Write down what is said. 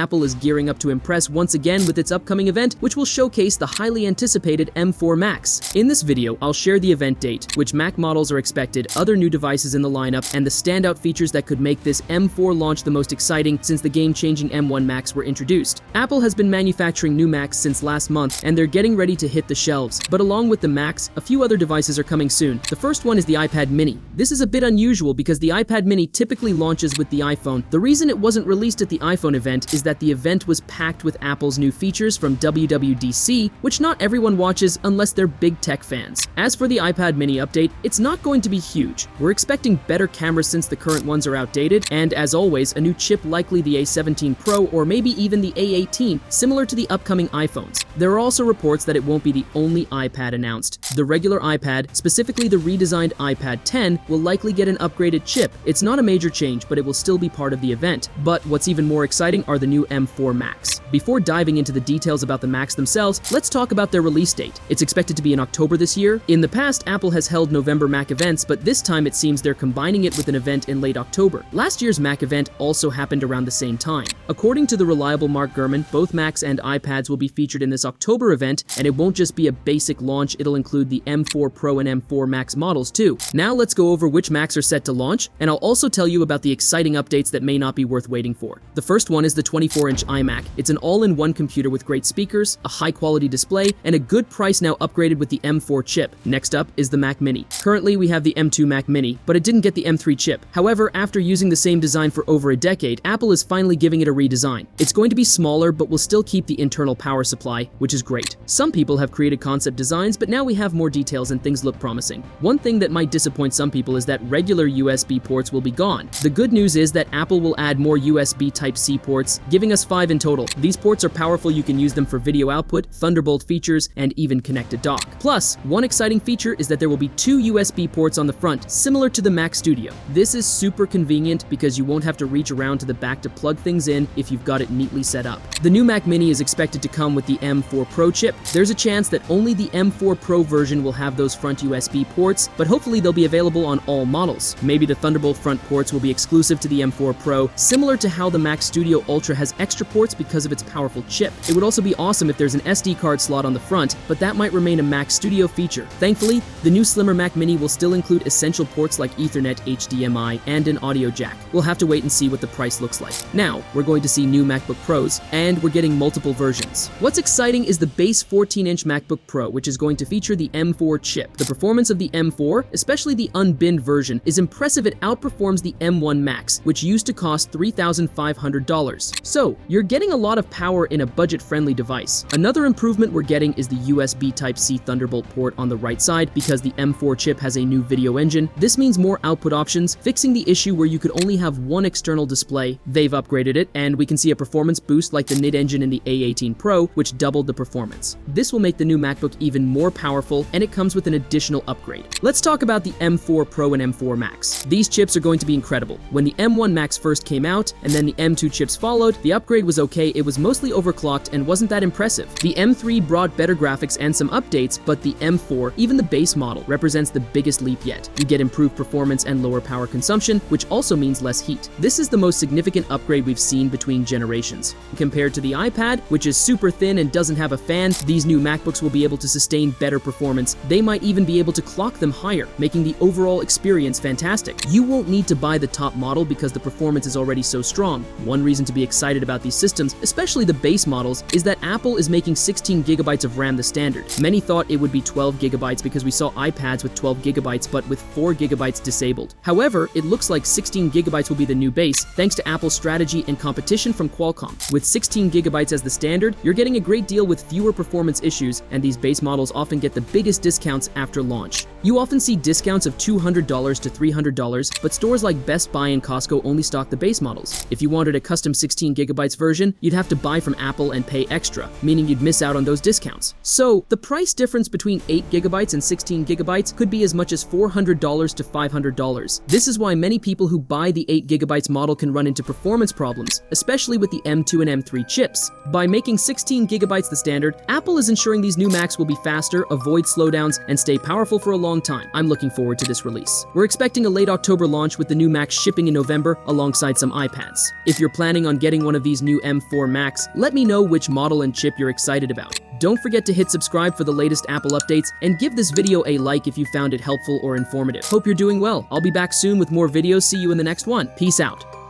Apple is gearing up to impress once again with its upcoming event, which will showcase the highly anticipated M4 Max. In this video, I'll share the event date, which Mac models are expected, other new devices in the lineup, and the standout features that could make this M4 launch the most exciting since the game-changing M1 Max were introduced. Apple has been manufacturing new Macs since last month, and they're getting ready to hit the shelves. But along with the Macs, a few other devices are coming soon. The first one is the iPad mini. This is a bit unusual because the iPad mini typically launches with the iPhone. The reason it wasn't released at the iPhone event is that the event was packed with Apple's new features from WWDC, which not everyone watches unless they're big tech fans. As for the iPad mini update, it's not going to be huge. We're expecting better cameras since the current ones are outdated, and as always, a new chip, likely the A17 Pro or maybe even the A18, similar to the upcoming iPhones. There are also reports that it won't be the only iPad announced. The regular iPad, specifically the redesigned iPad 10, will likely get an upgraded chip. It's not a major change, but it will still be part of the event. But what's even more exciting are the new M4 Max. Before diving into the details about the Macs themselves, let's talk about their release date. It's expected to be in October this year. In the past, Apple has held November Mac events, but this time it seems they're combining it with an event in late October. Last year's Mac event also happened around the same time. According to the reliable Mark Gurman, both Macs and iPads will be featured in this October event, and it won't just be a basic launch, it'll include the M4 Pro and M4 Max models too. Now let's go over which Macs are set to launch, and I'll also tell you about the exciting updates that may not be worth waiting for. The first one is the 24-inch iMac. It's an all-in-one computer with great speakers, a high-quality display, and a good price now upgraded with the M4 chip. Next up is the Mac Mini. Currently, we have the M2 Mac Mini, but it didn't get the M3 chip. However, after using the same design for over a decade, Apple is finally giving it a redesign. It's going to be smaller, but will still keep the internal power supply, which is great. Some people have created concept designs, but now we have more details and things look promising. One thing that might disappoint some people is that regular USB ports will be gone. The good news is that Apple will add more USB Type-C ports, giving us 5 in total. These ports are powerful, you can use them for video output, Thunderbolt features, and even connect a dock. Plus, one exciting feature is that there will be 2 USB ports on the front, similar to the Mac Studio. This is super convenient because you won't have to reach around to the back to plug things in if you've got it neatly set up. The new Mac Mini is expected to come with the M4 Pro chip. There's a chance that only the M4 Pro version will have those front USB ports, but hopefully they'll be available on all models. Maybe the Thunderbolt front ports will be exclusive to the M4 Pro, similar to how the Mac Studio Ultra has extra ports because of its powerful chip. It would also be awesome if there's an SD card slot on the front, but that might remain a Mac Studio feature. Thankfully, the new slimmer Mac Mini will still include essential ports like Ethernet, HDMI, and an audio jack. We'll have to wait and see what the price looks like. Now, we're going to see new MacBook Pros, and we're getting multiple versions. What's exciting is the base 14-inch MacBook Pro, which is going to feature the M4 chip. The performance of the M4, especially the unbinned version, is impressive. It outperforms the M1 Max, which used to cost $3,500. So, you're getting a lot of power in a budget-friendly device. Another improvement we're getting is the USB Type-C Thunderbolt port on the right side because the M4 chip has a new video engine. This means more output options, fixing the issue where you could only have one external display. They've upgraded it, and we can see a performance boost like the NID engine in the A18 Pro, which doubled the performance. This will make the new MacBook even more powerful, and it comes with an additional upgrade. Let's talk about the M4 Pro and M4 Max. These chips are going to be incredible. When the M1 Max first came out, and then the M2 chips followed, the upgrade was okay. It was mostly overclocked and wasn't that impressive. The M3 brought better graphics and some updates, but the M4, even the base model, represents the biggest leap yet. You get improved performance and lower power consumption, which also means less heat. This is the most significant upgrade we've seen between generations. Compared to the iPad, which is super thin and doesn't have a fan, these new MacBooks will be able to sustain better performance. They might even be able to clock them higher, making the overall experience fantastic. You won't need to buy the top model because the performance is already so strong. One reason to be excited about these systems, especially the base models, is that Apple is making 16 gigabytes of RAM the standard. Many thought it would be 12 gigabytes because we saw iPads with 12 gigabytes but with 4 gigabytes disabled. However, it looks like 16 gigabytes will be the new base thanks to Apple's strategy and competition from Qualcomm. With 16 gigabytes as the standard, you're getting a great deal with fewer performance issues, and these base models often get the biggest discounts after launch. You often see discounts of $200 to $300, but stores like Best Buy and Costco only stock the base models. If you wanted a custom 16 gigabytes version, you'd have to buy from Apple and pay extra, meaning you'd miss out on those discounts. So, the price difference between 8 gigabytes and 16 gigabytes could be as much as $400 to $500. This is why many people who buy the 8 gigabytes model can run into performance problems, especially with the M2 and M3 chips. By making 16 gigabytes the standard, Apple is ensuring these new Macs will be faster, avoid slowdowns, and stay powerful for a long time. I'm looking forward to this release. We're expecting a late October launch with the new Macs shipping in November alongside some iPads. If you're planning on getting one one of these new M4 Macs, let me know which model and chip you're excited about. Don't forget to hit subscribe for the latest Apple updates, and give this video a like if you found it helpful or informative. Hope you're doing well. I'll be back soon with more videos. See you in the next one. Peace out.